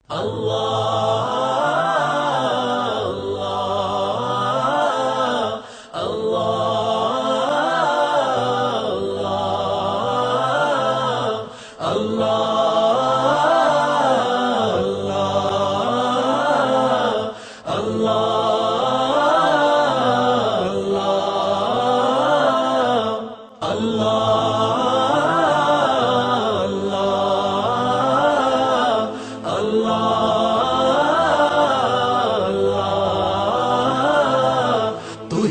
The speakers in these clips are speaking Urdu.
تو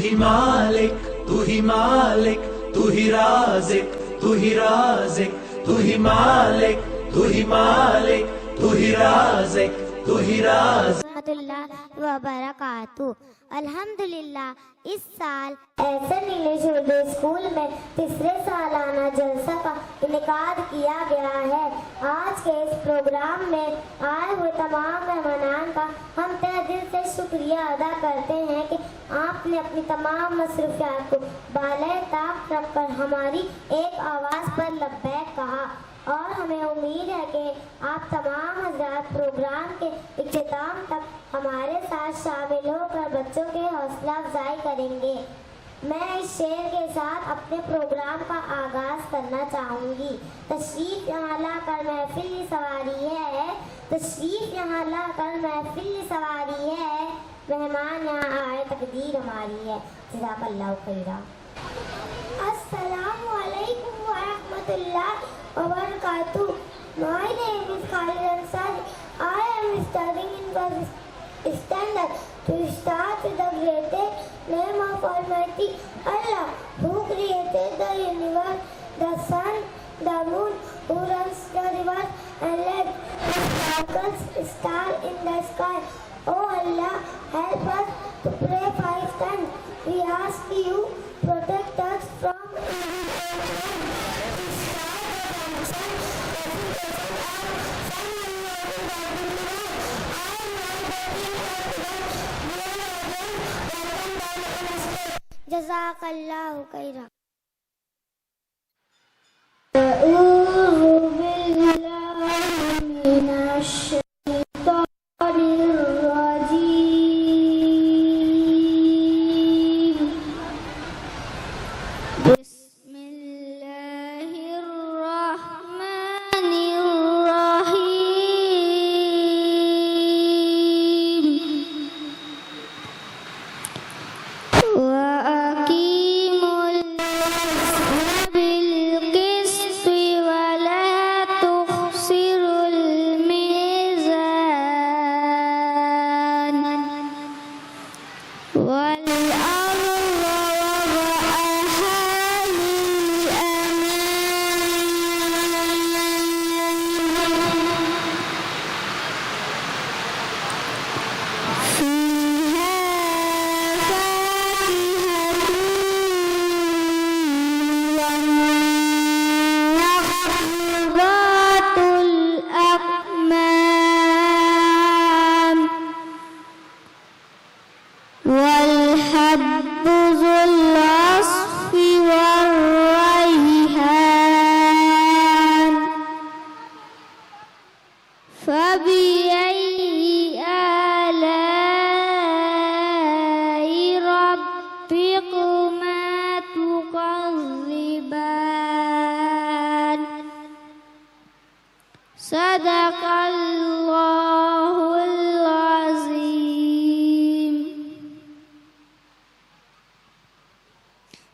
ہی مالک، تو ہی مالک، تو ہی رازق، تو ہی رازق، تو ہی مالک، تو ہی مالک، تو ہی رازق، تو ہی رازق۔ رحمۃ اللہ وبرکاتہ۔ الحمدللہ اس سال احسن انگلش اردو اسکول میں تیسرے سالانہ جلسہ کا انعقاد کیا گیا ہے۔ آج کے اس پروگرام میں آئے ہوئے تمام مہمانان کا ہم تہہ دل سے شکریہ ادا کرتے ہیں کہ آپ نے اپنی تمام مصروفیات کو بالائے طاق رکھ کر ہماری ایک آواز پر لبیک کہا، اور ہمیں امید ہے کہ آپ تمام حضرات پروگرام کے اختتام تک ہمارے ساتھ شامل ہو کر بچوں کے حوصلہ افزائی کریں گے۔ میں اس شعر کے ساتھ اپنے پروگرام کا آغاز کرنا چاہوں گی۔ تشریف یہاں لا کر محفل سواری ہے، تشریف یہاں لا کر محفل سواری ہے، مہمان یہاں آئے تقدیر ہماری ہے۔ جزاک اللہ خیرا۔ السلام علیکم ورحمۃ اللہ وبرکاتہ۔ My name is Khalid Ansari. I am studying in first standard. To start with the greatest name of Almighty Allah, who created the universe, the sun, the moon, who runs the rivers and let the sparkles star in the sky. Oh Allah, help us to pray 5 times. We ask you, protect us from جزاک اللہ خیرا۔ أعوذ بالله من الشيطان الرجيم. بسم الله الرحمن الرحيم. وأقيموا الوزن بالقسط ولا تخسروا الميزان. والأرض وضعها للأنام. فيها والنخل ذات الأكمام. والحب ذو العصف والريحان. فبأي آلاء ربكما تكذبان. صدق اللہ العظیم.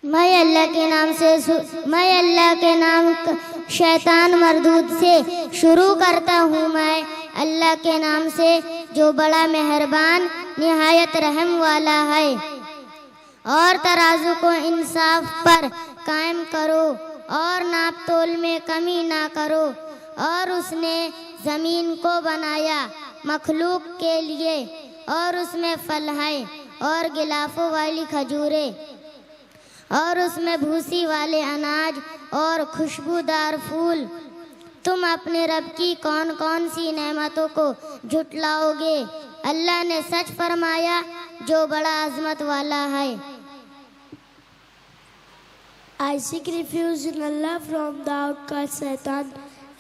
میں اللہ کے نام شیطان مردود سے شروع کرتا ہوں۔ میں اللہ کے نام سے جو بڑا مہربان نہایت رحم والا ہے۔ اور ترازو کو انصاف پر قائم کرو اور ناپ تول میں کمی نہ کرو۔ اور اس نے زمین کو بنایا مخلوق کے لیے، اور اس میں پھل ہے اور غلافوں والی کھجوریں، اور اس میں بھوسی والے اناج اور خوشبودار پھول۔ تم اپنے رب کی کون کون سی نعمتوں کو جھٹلاؤ گے؟ اللہ نے سچ فرمایا جو بڑا عظمت والا ہے۔ I seek refuge in Allah from the outcast Satan.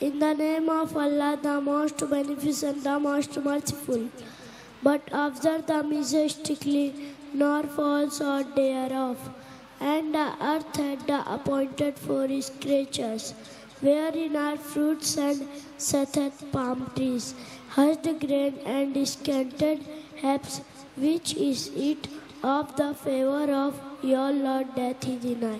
In the name of Allah, the most beneficent, the most merciful. But observe the majestically, nor falls out thereof. And the earth had the appointed for his creatures, wherein are fruits and saith palm trees, hushed grain and scanted herbs, which is it of the favor of your Lord doth he deny.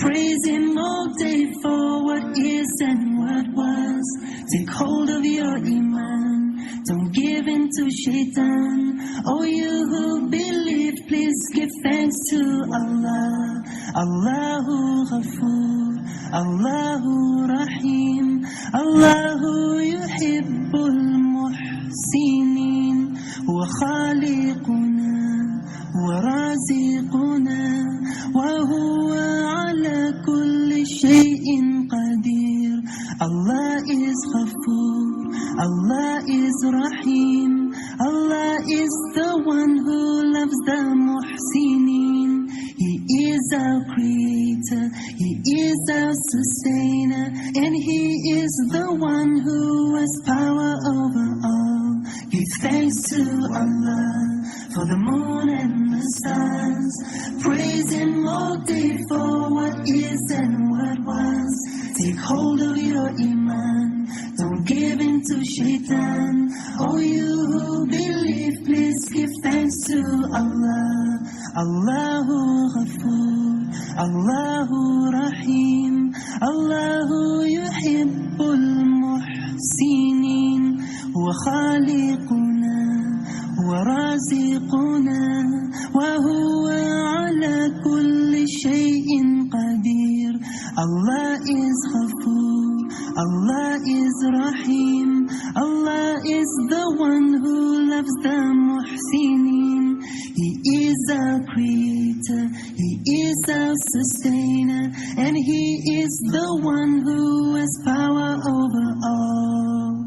Praise Him all day for what is and what was. Take hold of your iman, don't give in to shaitan. Oh, you who believe, please give thanks to Allah. Allahu Ghafoor, Allahu Rahim, Allahu yuhibbul muhsinin. Huwa khaliquna, huwa raziquna, wa huwa ala kulli shay'in qadir. Allah is Ghafoor, Allah is Rahim, Allah is the one who loves the muhsinin. He is our creator, He is our sustainer, and He is the one who has power over all. Give thanks to Allah for the moon and the stars. Praise Him all day for what is and what was. Take hold of your iman, don't give in to shaitan. Oh, you who believe, please give thanks to Allah. Allahu Ghafoor, Allahu Rahim, Allahu yuhibbul muhsinin. Huwa khaliquna, huwa raziquna, wa huwa ala kulli shay'in qadir. Allah is Ghafoor, Allah is Rahim, Allah is the one who loves the muhsinin. He is our creator, He is our sustainer, and He is the one who has power over all.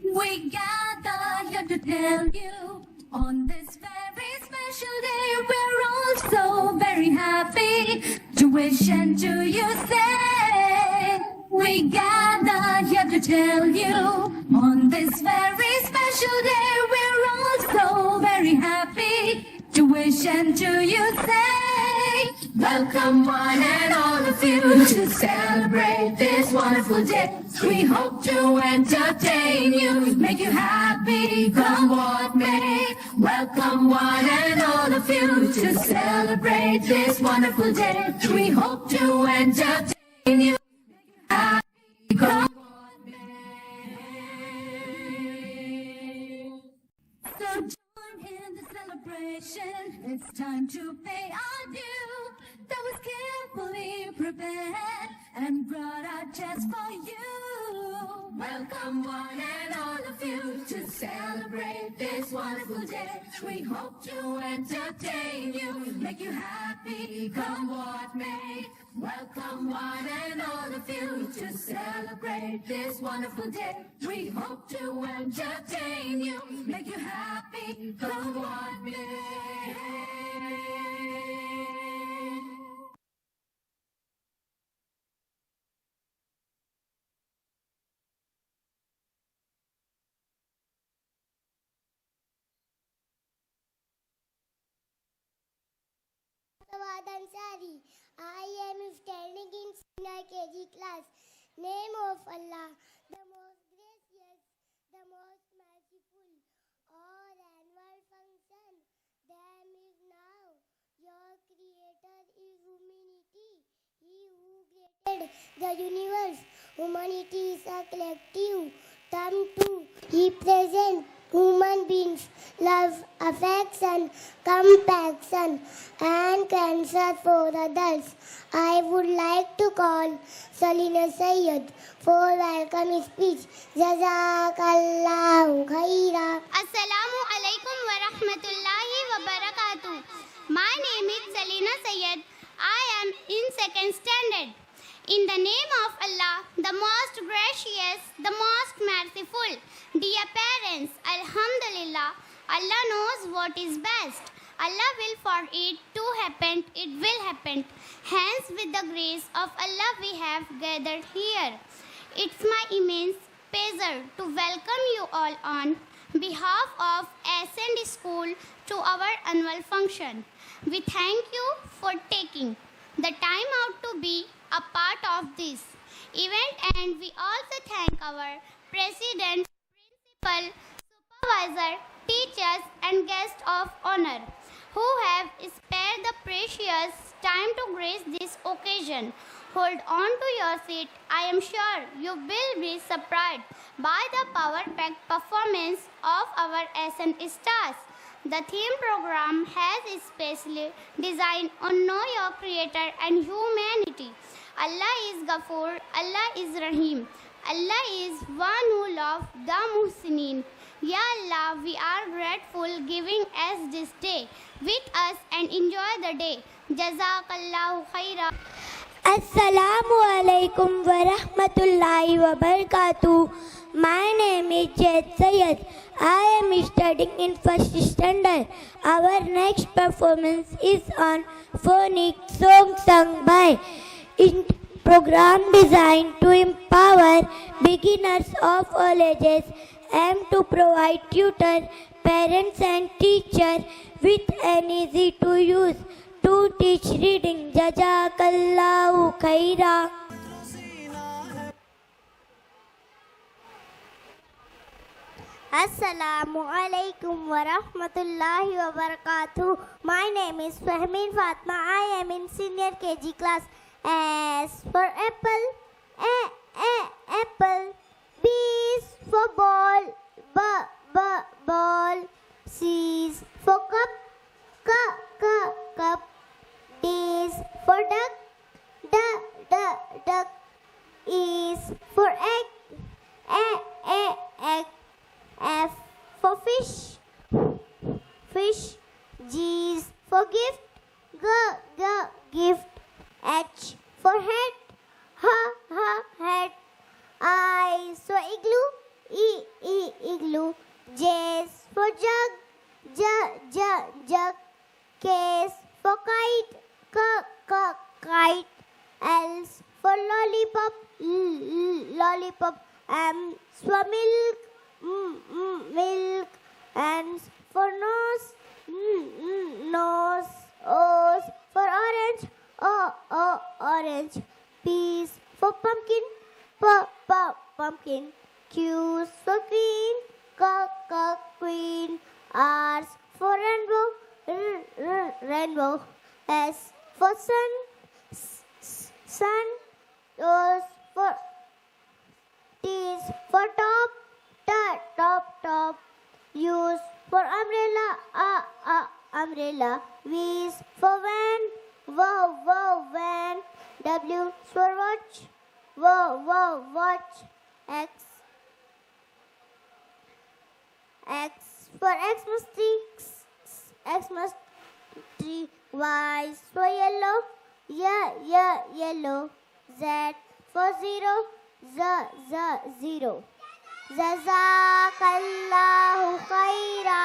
We gather here to tell you on this very special day we're tuition do you say? We gather here to tell you on this very special day we're all so very happy. Tuition do you say? Welcome one and all of you to celebrate this wonderful day. We hope to entertain you, make you happy, come what may. Welcome one and all of you to celebrate this wonderful day. We hope to entertain you, make you happy, come what may. So join in the celebration, it's time to pay our due. That was carefully prepared and brought out just for you. Welcome one and all of you to celebrate this wonderful day. We hope to entertain you, make you happy, come what may. Welcome one and all of you to celebrate this wonderful day. We hope to entertain you, make you happy, come what may. Ansari. I am standing in senior KG class. Name of Allah, the most gracious, the most merciful. Our annual function, them is now. Your creator is humanity. He who created the universe. Humanity is a collective term to represent human beings, love, affection, compassion, and concern for others. I would like to call Salina Sayyed for welcome speech. Jazakallahu khaira. Assalamu alaikum wa rahmatullahi wa barakatuh. My name is Salina Sayyed. I am in second standard. In the name of Allah, the most gracious, the most merciful. Dear parents, Alhamdulillah, Allah knows what is best. Allah will for it to happen, it will happen. Hence, with the grace of Allah, we have gathered here. It's my immense pleasure to welcome you all on behalf of Ascend School to our annual function. We thank you for taking the time out to be a part of this event, and we also thank our President, Principal, Supervisor, teachers and guests of honor who have spared the precious time to grace this occasion. Hold on to your seat. I am sure you will be surprised by the power-packed performance of our SN stars. The theme program has especially designed on Know Your Creator and humanity. Allah is Ghafoor, Allah is Rahim. Allah is one who loves the Muhsineen. Ya Allah, we are grateful giving us this day with us and enjoy the day. Jazakallahu khaira. Assalamu alaikum wa rahmatullahi wa barakatuh. My name is Jed Sayed. I am studying in first standard. Our next performance is on phonic song sung by in program designed to empower beginners of all ages and to provide tutor, parents and teachers with an easy to use to teach reading. Jazakallahu khaira. Assalamu alaikum wa rahmatullahi wa barakatuh. My name is Fahmin Fatma. I am in senior KG class. S for apple, apple. B is for ball, ball. C is for cup, cup. D is for duck. E is for egg, egg. F for fish. G is for gift, gift. H for head, head. I is for igloo, igloo. J is for jug. K is for kite, kite. L's for lollipop, lollipop. M's for milk, milk. N's for nose, nose. O's for orange, orange. P's for pumpkin, pumpkin. Q's for queen, queen. R's for rainbow, rainbow. S for sun, sun. O's for T's for top, top. U's for umbrella, umbrella. V's for van, van. W's for watch, watch. X for Xmas tree. Y for yellow, yellow. Z for zero, zero. Jazakallahu khaira.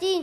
3,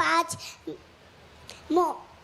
5,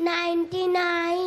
99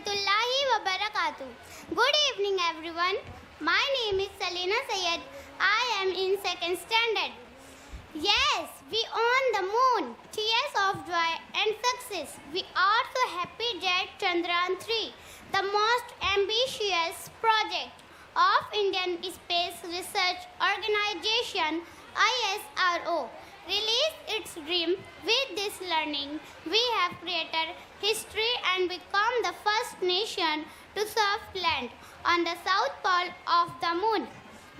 rahmatullahi wa barakatuh. Good evening everyone. My name is Salina Sayed. I am in 2nd standard. Yes, we own the moon. Tears of joy and success. We are so happy that Chandrayaan 3, the most ambitious project of Indian Space Research Organization ISRO, released its dream. With this learning, we have created history and become the first nation to surf land on the south pole of the moon.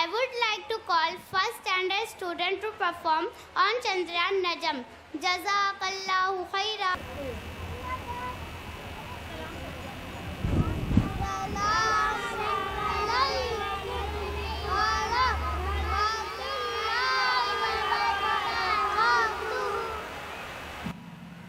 I would like to call first standard student to perform on Chandrayaan Najm. Jazakallahu khaira.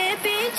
APJ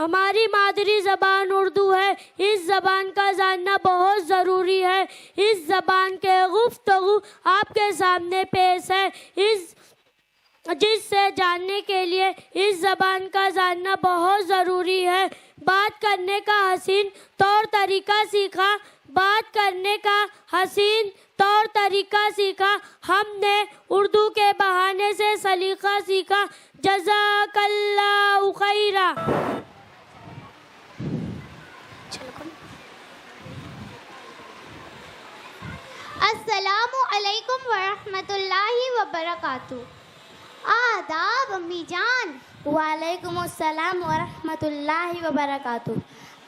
ہماری مادری زبان اردو ہے، اس زبان کا جاننا بہت ضروری ہے. اس زبان کے گفتگو آپ کے سامنے پیش ہے، جس سے جاننے کے لیے اس زبان کا جاننا بہت ضروری ہے. بات کرنے کا حسین طور طریقہ سیکھا، بات کرنے کا حسین طور طریقہ سیکھا. ہم نے اردو کے بہانے سے سلیقہ سیکھا. جزاک اللہ خیرا. السلام علیکم ورحمۃ اللہ وبرکاتہ. آداب امی جان. وعلیکم السلام ورحمۃ اللہ وبرکاتہ.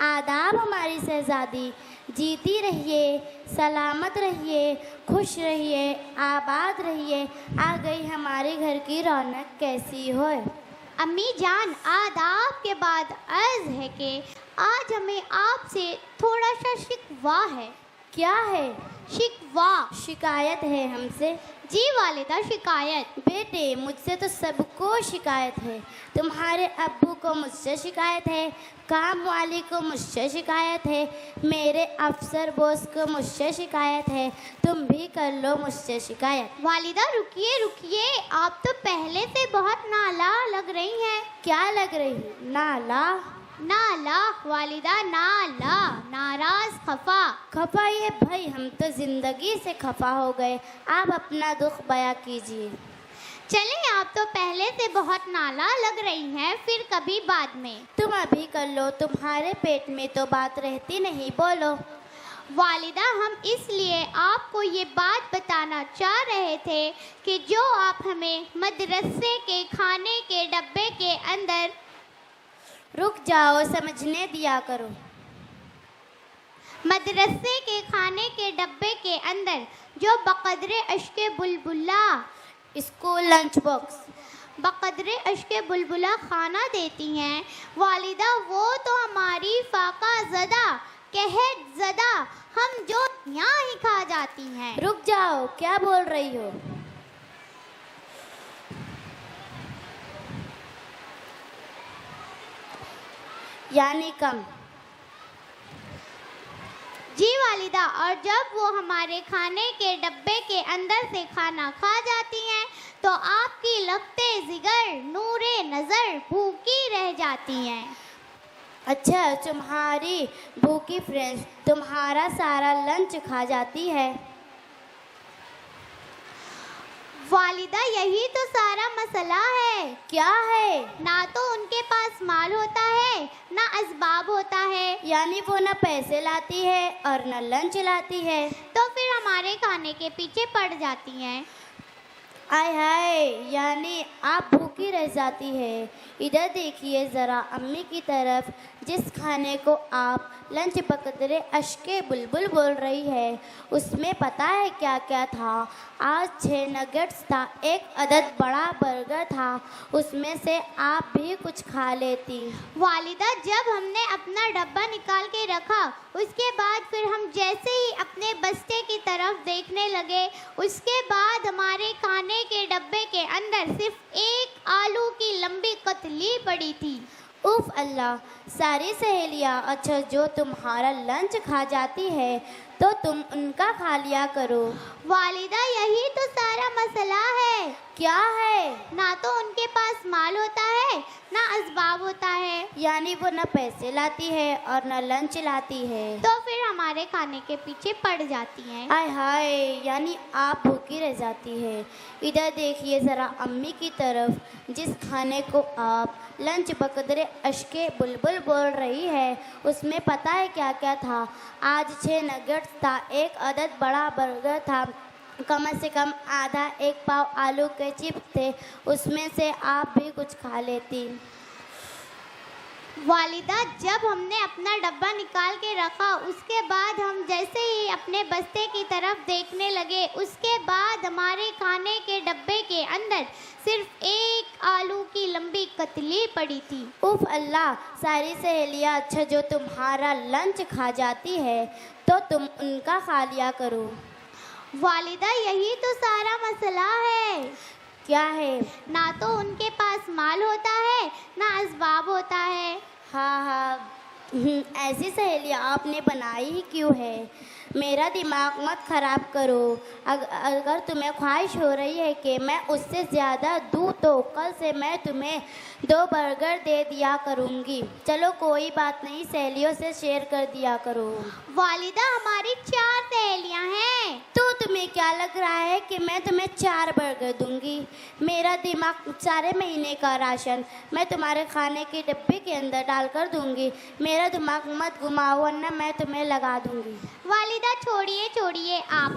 آداب ہماری شہزادی. جیتی رہیے، سلامت رہیے، خوش رہیے، آباد رہیے. آ گئی ہمارے گھر کی رونق، کیسی ہو؟ امی جان، آداب کے بعد عرض ہے کہ آج ہمیں آپ سے تھوڑا سا شکوہ ہے. کیا ہے؟ شکوہ. شکایت ہے ہم سے؟ جی والدہ، شکایت. بیٹے، مجھ سے تو سب کو شکایت ہے. تمہارے ابو کو مجھ سے شکایت ہے، کام والی کو مجھ سے شکایت ہے، میرے افسر بوس کو مجھ سے شکایت ہے. تم بھی کر لو مجھ سے شکایت. والدہ رکیے، آپ تو پہلے سے بہت نالا لگ رہی ہیں. کیا لگ رہی؟ نالا؟ نالا والدہ، نالا، ناراض، خفا. یہ بھائی، ہم تو زندگی سے خفا ہو گئے. آپ اپنا دکھ بیان کیجیے. چلیں، آپ تو پہلے سے بہت نالا لگ رہی ہیں، پھر کبھی بعد میں. تم ابھی کر لو، تمہارے پیٹ میں تو بات رہتی نہیں. بولو. والدہ، ہم اس لیے آپ کو یہ بات بتانا چاہ رہے تھے کہ جو آپ ہمیں مدرسے کے کھانے کے ڈبے کے اندر. رک جاؤ، سمجھنے دیا کرو. مدرسے کے کھانے کے ڈبے کے اندر جو بقدر اشک بلبلہ، اسکول لنچ باکس، بقدر اشک بلبلہ کھانا دیتی ہیں والدہ، وہ تو ہماری فاقہ زدہ، قحط زدہ، ہم جو یہاں ہی کھا جاتی ہیں. رک جاؤ، کیا بول رہی ہو؟ یعنی کم. جی والدہ، اور جب وہ ہمارے کھانے کے ڈبے کے اندر سے کھانا کھا جاتی ہیں تو آپ کی لگتے جگر، نور نظر بھوکی رہ جاتی ہیں. اچھا، تمہاری بھوکی فرینڈ تمہارا سارا لنچ کھا جاتی ہے؟ والدہ، یہی تو سارا مسئلہ ہے. کیا ہے؟ نہ تو ان کے پاس مال ہوتا ہے، نہ اسباب ہوتا ہے. یعنی وہ نہ پیسے لاتی ہے اور نہ لنچ لاتی ہے، تو پھر ہمارے کھانے کے پیچھے پڑ جاتی ہیں. آئے ہائے، یعنی آپ بھوکی رہ جاتی ہے. ادھر دیکھیے ذرا امی کی طرف. جس کھانے کو آپ لنچ بقدر اشک بلبل بول رہی ہے، اس میں پتہ ہے کیا کیا تھا؟ آج 6 نگٹس تھا، 1 عدد بڑا برگر تھا، اس میں سے آپ بھی کچھ کھا لیتی. والدہ، جب ہم نے اپنا ڈبہ نکال کے رکھا، اس کے بعد پھر ہم جیسے ہی اپنے بستے کی طرف دیکھنے لگے، اس کے بعد ہمارے کھانے کے ڈبے کے اندر صرف 1 آلو کی لمبی قتلی پڑی تھی. اوف اللہ، ساری سہیلیاں. اچھا، جو تمہارا لنچ کھا جاتی ہے تو تم ان کا کھا لیا کرو. والدہ، یہی تو سارا مسئلہ ہے. کیا ہے؟ نہ تو ان کے پاس مال ہوتا ہے، نہ اسباب ہوتا ہے. یعنی وہ نہ پیسے لاتی ہے اور نہ لنچ لاتی ہے، تو پھر ہمارے کھانے کے پیچھے پڑ جاتی ہیں. آئے ہائے، یعنی آپ بھوکی رہ جاتی ہے. ادھر دیکھیے ذرا امی کی طرف. جس کھانے کو آپ لنچ بقدر اشک بلبل بول رہی ہے، اس میں پتہ ہے کیا کیا تھا؟ آج 6 نگٹس تھا، 1 عدد بڑا برگر تھا، کم سے کم آدھا 1 پاؤ آلو کے چپس تھے، اس میں سے آپ بھی کچھ کھا لیتی. والدہ، جب ہم نے اپنا ڈبہ نکال کے رکھا، اس کے بعد ہم جیسے ہی اپنے بستے کی طرف دیکھنے لگے، اس کے بعد ہمارے کھانے کے ڈبے کے اندر صرف 1 آلو کی لمبی قتلی پڑی تھی. اوف اللہ، ساری سہیلیاں. اچھا، جو تمہارا لنچ کھا جاتی ہے تو تم ان کا کھا لیا کرو. والدہ، یہی تو سارا مسئلہ ہے. کیا ہے؟ نہ تو ان کے پاس مال ہوتا ہے، نہ اسباب ہوتا ہے. ہاں ایسی سہیلیاں آپ نے بنائی ہی کیوں ہے؟ میرا دماغ مت خراب کرو. اگر تمہیں خواہش ہو رہی ہے کہ میں اس سے زیادہ دوں تو کل سے میں تمہیں 2 برگر دے دیا کروں گی. چلو کوئی بات نہیں, سہیلیوں سے شیئر کر دیا کرو. والدہ ہماری 4 سہیلیاں ہیں. تو تمہیں کیا لگ رہا ہے کہ میں تمہیں 4 برگر دوں گی؟ میرا دماغ سارے مہینے کا راشن میں تمہارے کھانے کے ڈبے کے اندر ڈال کر دوں گی. میرا دماغ مت گھماؤ ورنہ میں تمہیں لگا دوں گی. والدہ چھوڑیے آپ.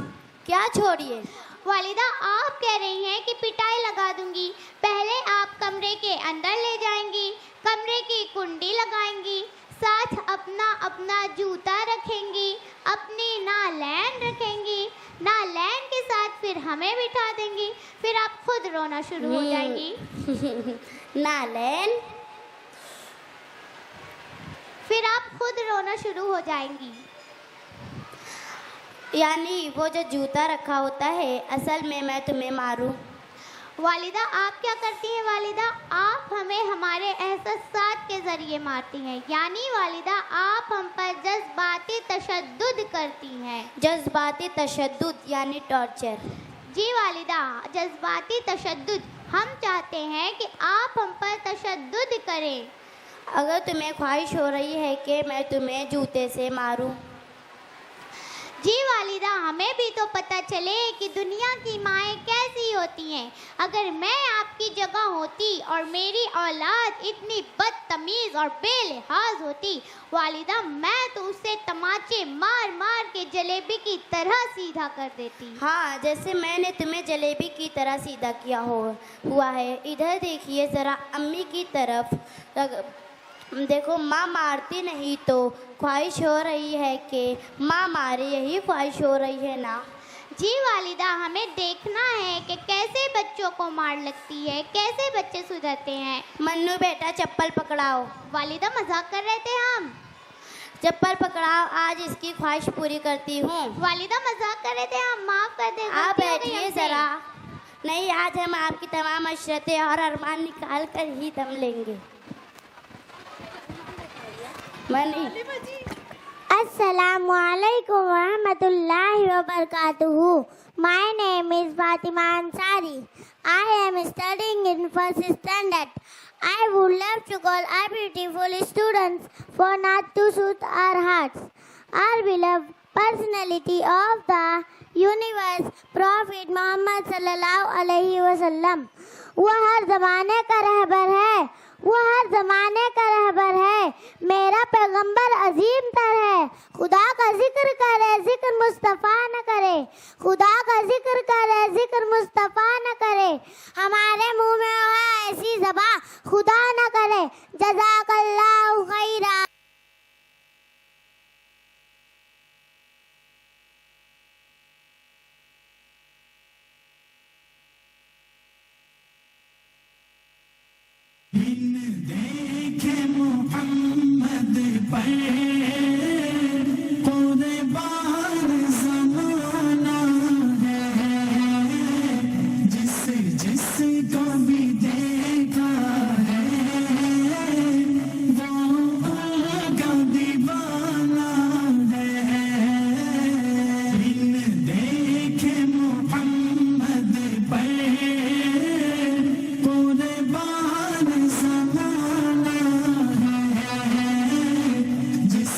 کیا چھوڑیے؟ والدہ آپ کہہ رہی ہیں کہ پٹائی لگا دوں گی. پہلے آپ کمرے کے اندر لے جائیں گی, کمرے کی کنڈی لگائیں گی, ساتھ اپنا جوتا رکھیں گی, اپنی نالین رکھیں گی, نالین کے ساتھ پھر ہمیں بٹھا دیں گی, پھر آپ خود رونا شروع ہو جائیں گی. نالین؟ پھر آپ خود رونا شروع ہو جائیں گی. یعنی وہ جو جوتا رکھا ہوتا ہے اصل میں تمہیں ماروں؟ والدہ آپ کیا کرتی ہیں؟ والدہ آپ ہمیں ہمارے احساسات کے ذریعے مارتی ہیں. یعنی والدہ آپ ہم پر جذباتی تشدد کرتی ہیں. جذباتی تشدد یعنی ٹارچر؟ جی والدہ, جذباتی تشدد. ہم چاہتے ہیں کہ آپ ہم پر تشدد کریں. اگر تمہیں خواہش ہو رہی ہے کہ میں تمہیں جوتے سے ماروں؟ جی والدہ, ہمیں بھی تو پتہ چلے کہ دنیا کی مائیں کیسی ہوتی ہیں. اگر میں آپ کی جگہ ہوتی اور میری اولاد اتنی بدتمیز اور بے لحاظ ہوتی والدہ, میں تو اسے تماچے مار مار کے جلیبی کی طرح سیدھا کر دیتی. ہاں, جیسے میں نے تمہیں جلیبی کی طرح سیدھا کیا ہوا ہے. ادھر دیکھیے ذرا امی کی طرف. دیکھو, ماں مارتی نہیں تو خواہش ہو رہی ہے کہ ماں مارے, یہی خواہش ہو رہی ہے نا؟ جی والدہ, ہمیں دیکھنا ہے کہ کیسے بچوں کو مار لگتی ہے, کیسے بچے سدھرتے ہیں. منو بیٹا چپل پکڑاؤ. والدہ مذاق کر رہے تھے ہم. چپل پکڑاؤ, آج اس کی خواہش پوری کرتی ہوں. والدہ مذاق کر رہے تھے ہم, معاف کر دیں. آپ بیٹھیے ذرا. نہیں, آج ہم آپ کی تمام عشرتیں اور ارمان نکال کر ہی دم لیں گے. السلام علیکم ورحمۃ اللہ وبرکاتہ. My name is Fatima Ansari. I am studying in 1st standard. I would love to call our beautiful students for not to soothe our hearts. Our beloved personality of the universe, Prophet Muhammad sallallahu alaihi wasallam. وہ ہر زمانے کا رہبر ہے, وہ ہر زمانے کا رہبر ہے. میرا پیغمبر عظیم تر ہے. خدا کا ذکر کرے, ذکر مصطفیٰ نہ کرے. خدا کا ذکر کرے, ذکر مصطفیٰ نہ کرے. ہمارے منہ میں ہے ایسی زبان, خدا نہ کرے. جزاک اللہ خیرا. دیکھے محمد پر قربان زمانہ ہے, جس کو بھی دیکھا ہے وہ کا دیوانہ ہے. دیکھے محمد پر قربان زمانہ ہے, جس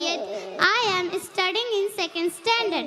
I am studying in second standard.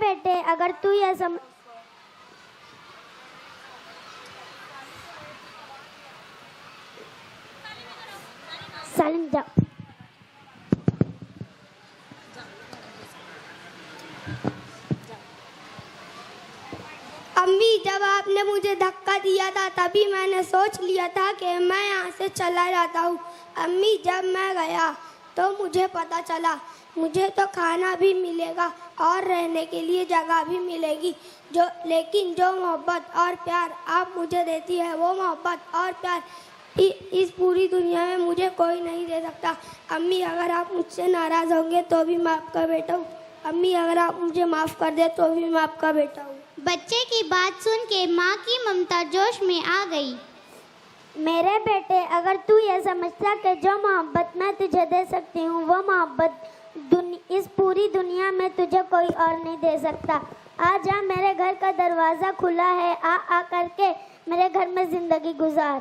بیٹے اگر تو یہ سالم جاؤ. امی جب آپ نے مجھے دھکا دیا تھا تبھی میں نے سوچ لیا تھا کہ میں یہاں سے چلا جاتا ہوں. امی جب میں گیا تو مجھے پتا چلا مجھے تو کھانا بھی ملے گا اور رہنے کے لیے جگہ بھی ملے گی, لیکن جو محبت اور پیار آپ مجھے دیتی ہے وہ محبت اور پیار اس پوری دنیا میں مجھے کوئی نہیں دے سکتا. امی اگر آپ مجھ سے ناراض ہوں گے تو بھی میں آپ کا بیٹا ہوں. امی اگر آپ مجھے معاف کر دیں تو بھی میں آپ کا بیٹا ہوں. بچے کی بات سن کے ماں کی ممتا جوش میں آ گئی. میرے بیٹے اگر تو یہ سمجھتا کہ جو محبت میں تجھے دے سکتی ہوں وہ محبت اس پوری دنیا میں تجھے کوئی اور نہیں دے سکتا, آ جا, میرے گھر کا دروازہ کھلا ہے, آ کر کے میرے گھر میں زندگی گزار.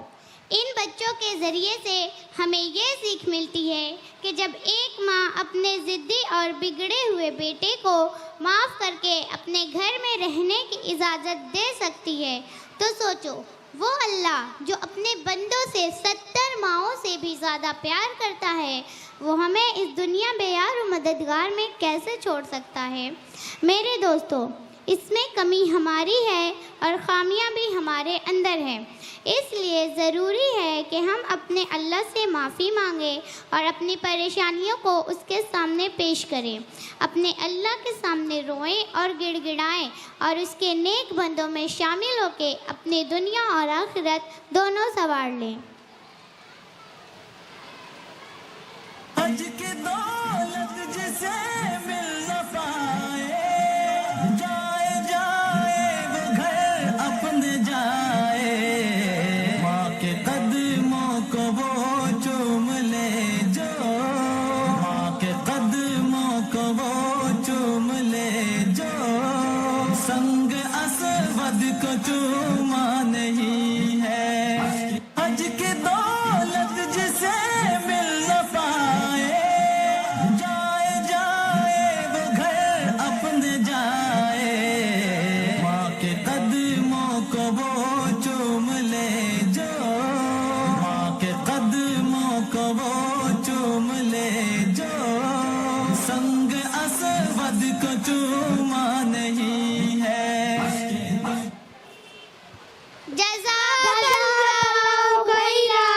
ان بچوں کے ذریعے سے ہمیں یہ سیکھ ملتی ہے کہ جب ایک ماں اپنے ضدی اور بگڑے ہوئے بیٹے کو معاف کر کے اپنے گھر میں رہنے کی اجازت دے سکتی ہے تو سوچو وہ اللہ جو اپنے بندوں سے 70 ماؤں سے بھی زیادہ پیار کرتا ہے وہ ہمیں اس دنیا بے یار و مددگار میں کیسے چھوڑ سکتا ہے. میرے دوستو, اس میں کمی ہماری ہے اور خامیاں بھی ہمارے اندر ہیں, اس لیے ضروری ہے کہ ہم اپنے اللہ سے معافی مانگیں اور اپنی پریشانیوں کو اس کے سامنے پیش کریں, اپنے اللہ کے سامنے روئیں اور گڑ گڑائیں اور اس کے نیک بندوں میں شامل ہو کے اپنی دنیا اور آخرت دونوں سنوار لیں. حج کی دولت جسے مل نہ پائے, جائے جائے وہ گھر اپنے جائے, ماں کے قدموں کو وہ چوم لے جو, ماں کے قدموں کو وہ چوم لے جو, سنگ اسود کو چوما نہیں ہے. حج کی دولت جسے مل نہ پائے, جائے جائے وہ گھر اپنے جائے, ماں کے قدموں کو وہ چوم لے جو, ماں کے قدموں کو وہ چوم لے جو, سنگ اسود کو چوما نہیں ہے. جزاک اللہ خیرا.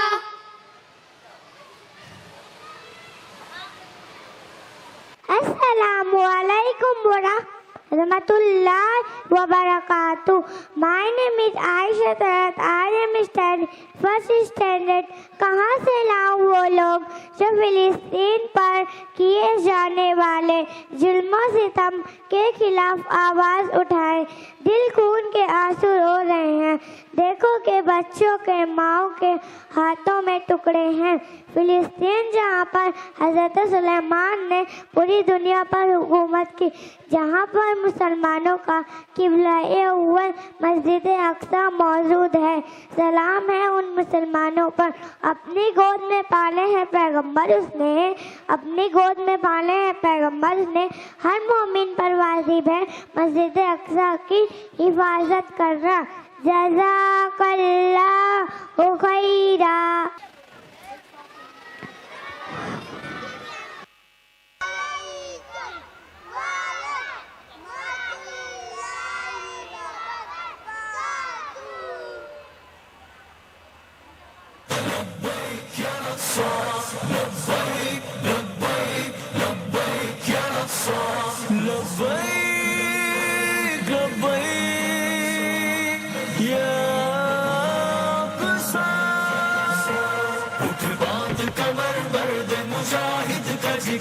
السلام علیکم ورحمۃ اللہ وبرکاتہ. My name is Aisha Talat. I am studying first standard. کہاں سے لاؤں وہ لوگ جو فلسطین پر کیے جانے والے ظلم و ستم کے خلاف آواز اٹھائیں. دل خون کے آنسو رو رہے ہیں. دیکھو کہ بچوں کے ماؤں کے ہاتھوں میں ٹکڑے ہیں. فلسطین جہاں پر حضرت سلیمان نے پوری دنیا پر حکومت کی, جہاں پر مسلمانوں کا قبلہ اول مسجد اقصی موجود ہے. سلام ہے ان مسلمانوں پر. اپنی گود میں پالے ہیں پیغمبر اس نے, اپنی گود میں پالے ہیں پیغمبر اس نے. ہر مومن پر واجب ہے مسجد اقصی کی حفاظت کرنا. جزاک اللہ خیرا.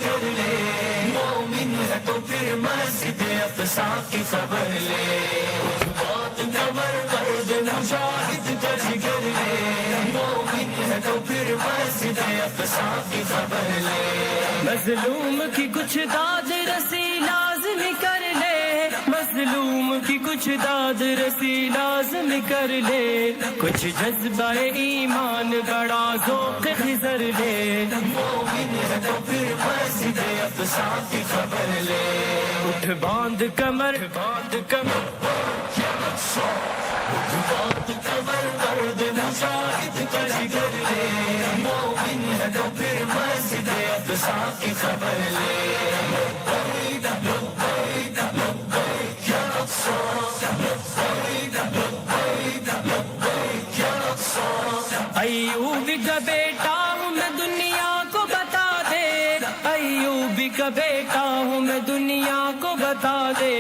کر لے مومن ہے تو پھر مسجد اقصی کی خبر لے, بات کمر درد مجاہد کا جگر لے, مومن ہے تو پھر مسجد اقصی کی خبر لے. مظلوم کی کچھ داد رسی لازم کر لے, مظلوم کی کچھ داد رسی لازم کر لے, کچھ جذبہ ایمان بڑا ذوق خضر لے, مومن ہے تو پھر مسجد اقصی کی خبر لے. اٹھ باندھ کمر باندھ کمر باندھ کمر مرد مجاہد کا جگر لے, مومن ہے تو پھر مسجد اقصی کی خبر لے. ایوب کا بیٹا ہوں میں دنیا کو بتا دے, ایوب کا بیٹا ہوں میں دنیا کو بتا دے,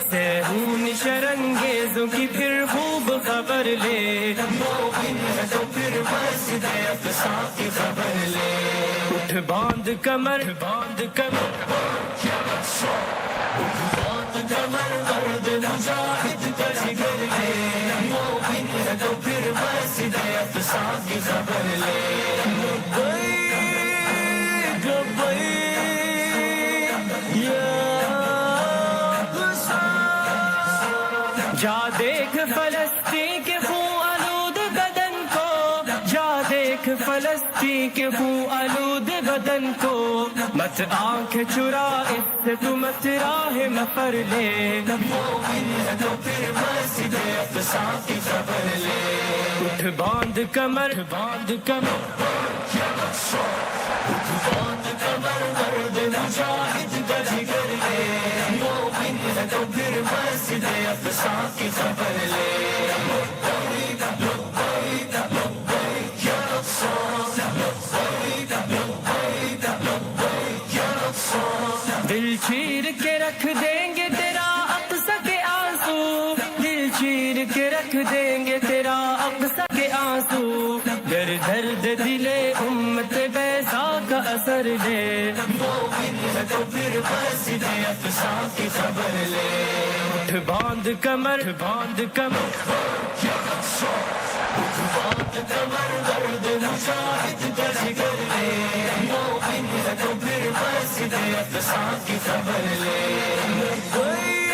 سہون شرنگیزوں کی پھر خوب خبر لے, مومن ہے تو پھر مسجد اقصی کی خبر لے. اٹھ باندھ کمر باندھ کمر باندھ کمر مرد مجاہد کا جگر لے, مومن ہے تو پھر مسجد اقصی کی خبر لے. لبیک لبیک یا اقصی. جا دیکھ فلسطین کے خون آلود بدن کو, جا دیکھ فلسطین کے خون آلود بدن کو, مت آنکھ چرا اس سے تو مت راہ مفر لے, مومن ہے تو پھر مسجد اقصی کی خبر لے. اٹھ باندھ کمر باندھ کمر باندھ کمر مرد مجاہد کا جگر لے, مومن ہے تو پھر مسجد اقصی کی خبر لے. دل چیر کے رکھ دیں گے تیرا اقصی کے آنسو, دل چیر کے رکھ دیں گے تیرا اقصی کے آنسو, گر درد دل امت بیضا کا اثر لے, مومن ہے تو پھر مسجد اقصی کی خبر لے. اٹھ باندھ کمر باندھ کمر باندھ کمر مرد مجاہد کا جگر لے, مومن ہے تو پھر مسجد اقصی کی خبر لے. لبیک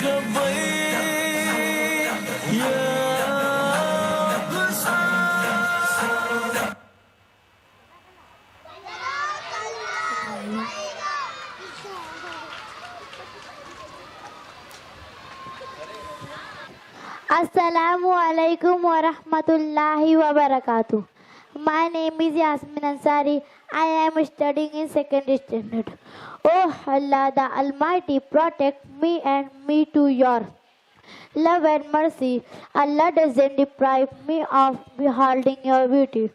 لبیک یا اقصی. Assalamu alaikum wa rahmatullahi wa barakatuh. My name is Yasmin Ansari. I am studying in 2nd standard. Oh Allah the Almighty, protect me and me to your love and mercy. Allah doesn't deprive me of beholding your beauty.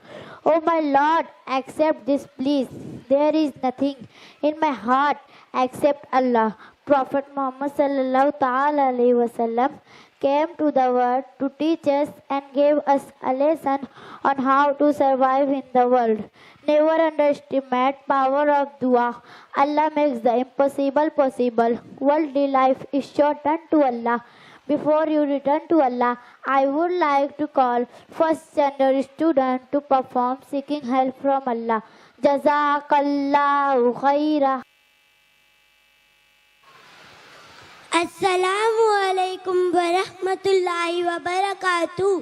Oh my Lord, accept this please. There is nothing in my heart except Allah. Prophet Muhammad sallallahu ta'ala alayhi wa sallam came to the world to teach us and gave us a lesson on how to survive in the world. Never underestimate power of dua. Allah makes the impossible possible. Worldly life is shortened to Allah. Before you return to Allah, I would like to call first standard student to perform seeking help from Allah. Jazakallahu khaira. Assalamu alaikum wa rahmatullahi wa barakatuh.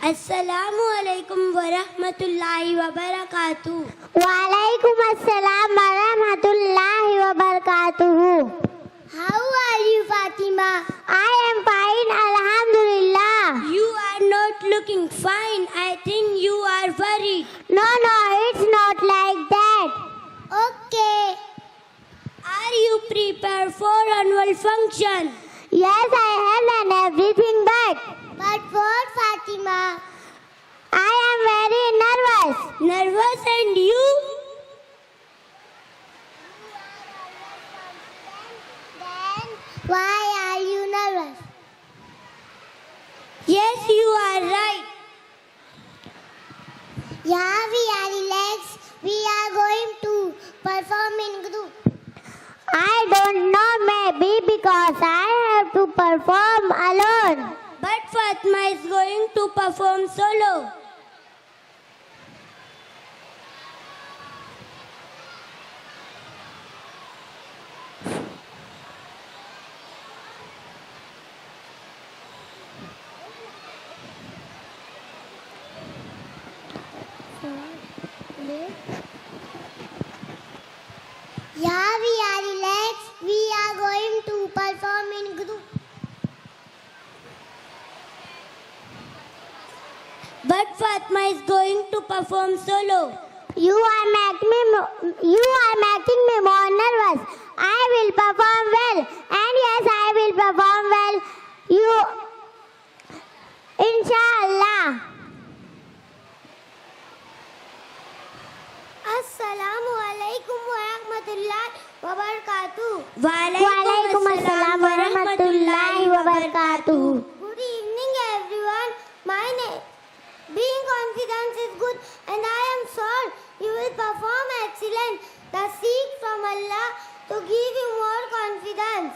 Assalamu alaikum wa rahmatullahi wa barakatuh. Walaikum assalam wa rahmatullahi wa barakatuh. How are you, Fatima? I am fine, alhamdulillah. You are not looking fine. I think you are worried. No, it's not like that. Okay. Are you prepared for annual function? Yes, I have done everything but what, Fatima? I am very nervous. Nervous, and you? Then why are you nervous? Yes, you are right. Yeah, we are relaxed. We are going to perform in group. I don't know, maybe because I have to perform alone. But Fatma is going to perform solo. but Fatma is going to perform solo. You are making me more nervous. I will perform well, and yes, I will perform well. You, inshallah. Assalamu alaikum wa rahmatullahi wa barakatuh. Walaikum assalam wa rahmatullahi wa barakatuh. Good evening, everyone. Being confident is good, and I am sure you will perform excellent. Thus seek from Allah to give you more confidence.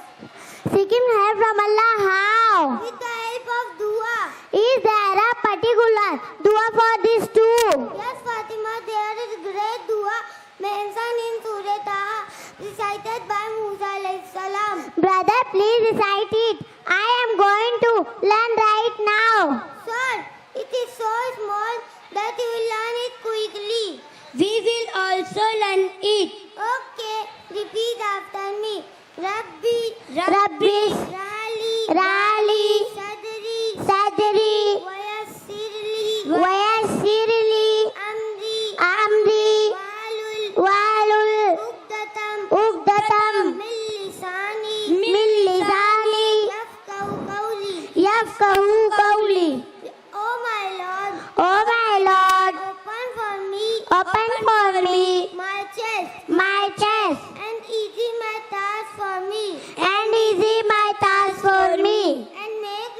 Seeking help from Allah, how? With the help of dua. Is there a particular dua for this too? Yes, Fatima, there is great dua mentioned in Surah Taha, recited by Musa alayhi salam. Brother, please recite it. I am going to learn right now. Sir, it is so small that you will learn it quickly. We will also learn it. Okay, repeat after me. Rabbi, Rali, Sadri, Wayassirli, Amri, Walul, Uqdatam, Min lisani, Yafqahu qawli. Oh my Lord, open for me my chest, and easy my task for me, and make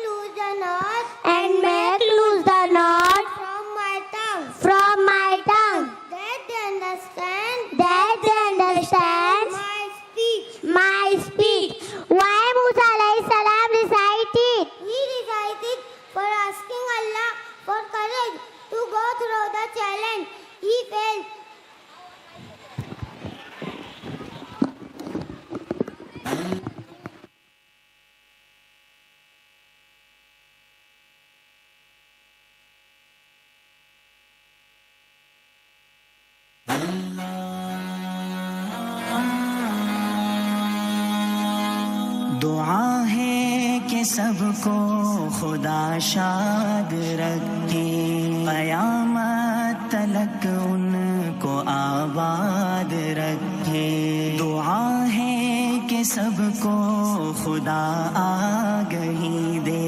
loose the knot from my tongue, that they understand my speech. Why Musa alayhi salam recited? He recited for asking Allah for courage to go through the challenge. He failed. دعا ہے کہ سب کو خدا شاد رکھے، قیامت تلک ان کو آباد رکھے. دعا ہے کہ سب کو خدا آگہی دے،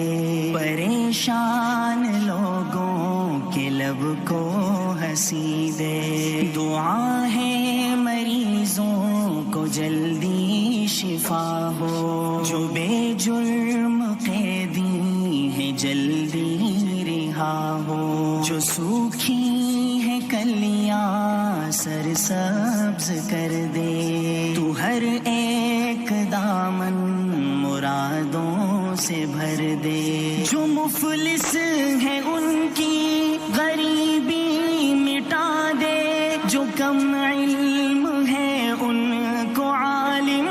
پریشان لوگوں کے لب کو ہنسی دے. دعا ہے مریضوں کو جلدی شفا ہو، جو بے جرم قیدی ہے جلدی رہا ہو. جو سوکھی ہے کلیاں سرسبز کر دے، تو ہر ایک دامن مرادوں سے بھر دے. جو مفلس ہے ان کی غریبی مٹا دے، جو کم علم ہے ان کو عالم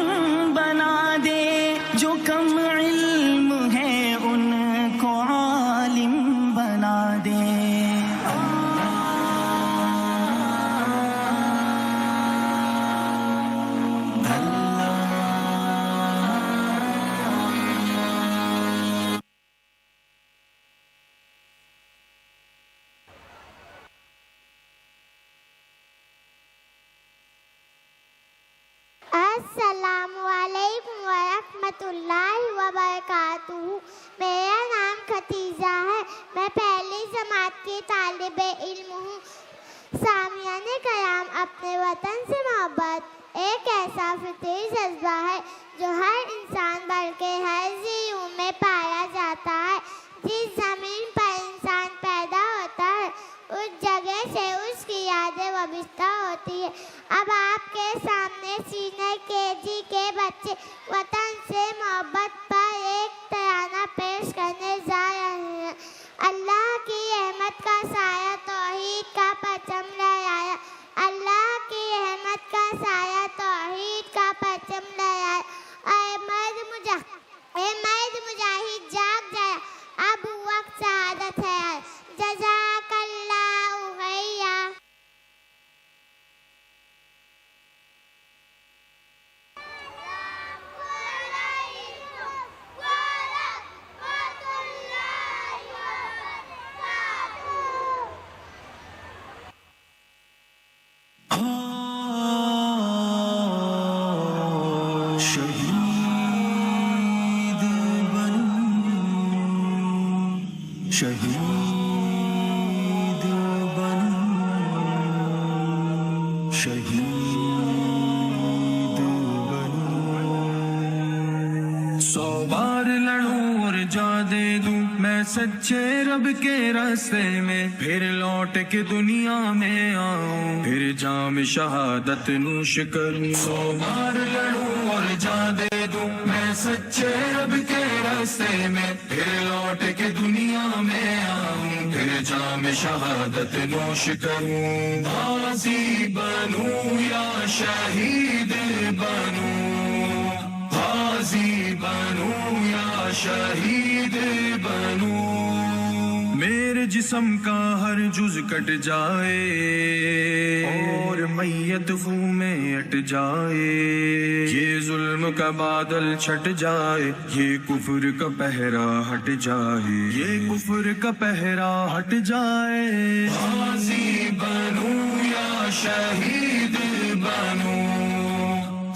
بنا دے، جو کم علم ہے ان کو عالم بنا دے. السلام علیکم ورحمۃ اللہ وبرکاتہ. میرا نام ختیجہ ہے. میں پہلی جماعت کی طالب علم ہوں. سامعین کرام، اپنے وطن سے محبت ایک ایسا فطری جذبہ ہے جو ہر انسان بلکہ ہر ذی میں پایا جاتا ہے. جس زمین پر انسان پیدا ہوتا ہے اس جگہ سے اس کی یادیں وابستہ ہوتی ہے. اب آپ کے سامنے سینئر KG کے بچے وطن سے محبت پر ایک ترانہ پیش کرنے جا رہے ہیں. اللہ کی رحمت کا سایہ توحید کا پرچم لہرایا، اللہ کی رحمت کا سایہ توحید کا پرچم لہرایا. اے مرد مجاہد جاگ جایا، اب وقت شہادت ہے. جزاک اللہ خیرا. شہید بنوں شہید بنوں 100 بار لڑوں اور جا دے دوں میں سچے رب کے راستے میں پھر لوٹ کے دنیا میں آؤں پھر جام شہادت نوش کروں 100 بار لڑوں اور جا دے دوں میں سچے رب کے راستے میں پھر لوٹ کے دنیا میں آؤں پھر جام شہادت نوش کروں غازی بنوں یا شہید بنوں غازی بنوں یا شہید بنوں میرے جسم کا ہر جز کٹ جائے اور میت خون میں اٹ جائے یہ ظلم کا بادل چھٹ جائے یہ کفر کا پہرا ہٹ جائے یہ کفر کا پہرا ہٹ جائے غازی بنوں یا شہید بنوں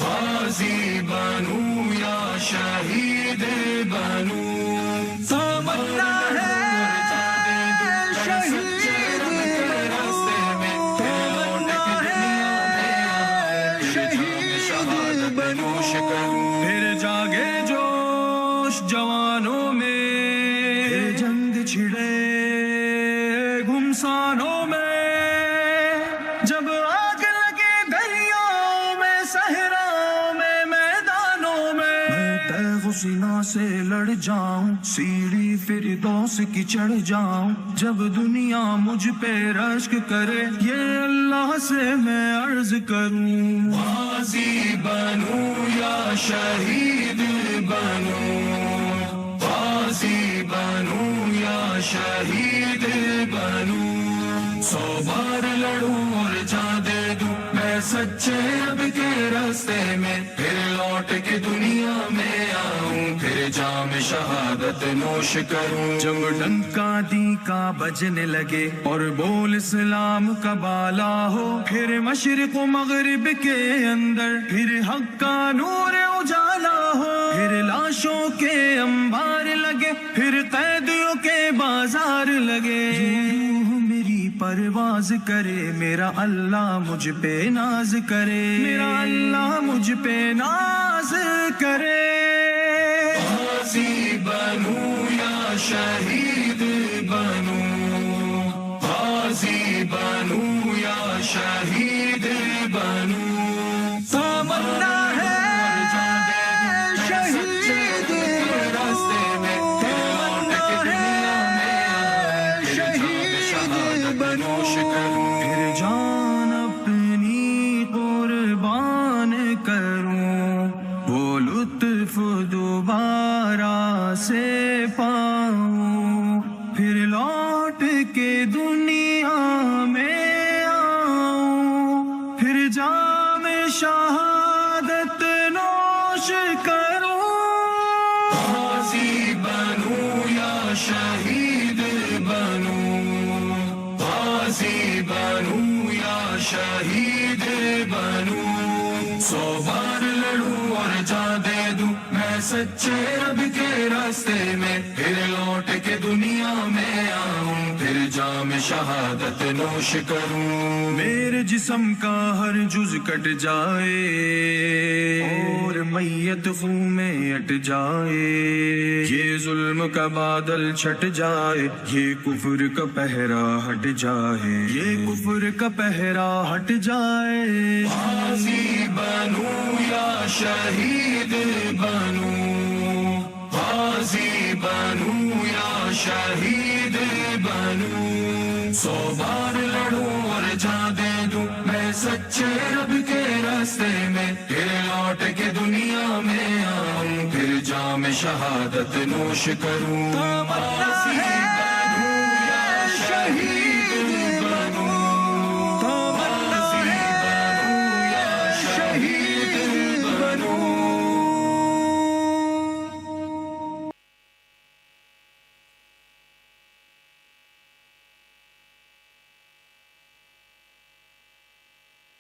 غازی بنوں یا شہید بنوں تمنا ہے پھر جاگے جوش جوانوں میں پھر جنگ چھڑے گھمسانوں میں جب آگ لگے دریاؤں میں صحراؤں میں میدانوں میں تیغ و سینہ سے لڑ جاؤں سیڑھی فردوس کی چڑھ جاؤں جب دنیا مجھ پہ رشک کرے یہ اللہ سے میں عرض کروں غازی بنوں یا شہید بنوں غازی بنوں یا شہید بنوں 100 بار لڑوں اور جا دے دوں میں سچے رب کے راستے میں پھر لوٹ کے دنیا میں آؤں پھر جام شہادت نوش کروں جب ڈنکا دی کا بجنے لگے اور بول اسلام کا بالا ہو پھر مشرق و مغرب کے اندر پھر حق کا نور اجالا ہو پھر لاشوں کے انبار لگے پھر قیدیوں کے بازار لگے میری پرواز کرے میرا اللہ مجھ پہ ناز کرے میرا اللہ مجھ پہ ناز کرے غازی بنوں یا شہید بنوں غازی بنوں یا شہید بنوں تمنا ہے شہید راستے میں پھر جان اپنی قربان کروں وہ لطف دوبارہ سے پاؤں پھر لوٹ کے دنیا میں آؤں پھر جام شہادت نوش کروں غازی بنوں یا شہید بنوں غازی بنوں یا شہید بنوں 100 بار لڑوں اور جا دے دوں میں سچے رب کے راستے میں پھر لوٹ کے دنیا میں آؤں پھر جام شہادت نوش کروں میرے جسم کا ہر جز کٹ جائے اور میت خون میں اٹ جائے یہ ظلم کا بادل چھٹ جائے یہ کفر کا پہرا ہٹ جائے یہ کفر کا پہرا ہٹ جائے غازی بنوں یا شہید بنوں غازی بنوں یا شہید بنوں 100 بار لڑوں اور جا دے دوں میں سچے رب کے راستے میں پھر لوٹ کے دنیا میں آؤں پھر جام شہادت نوش کروں تمنا ہے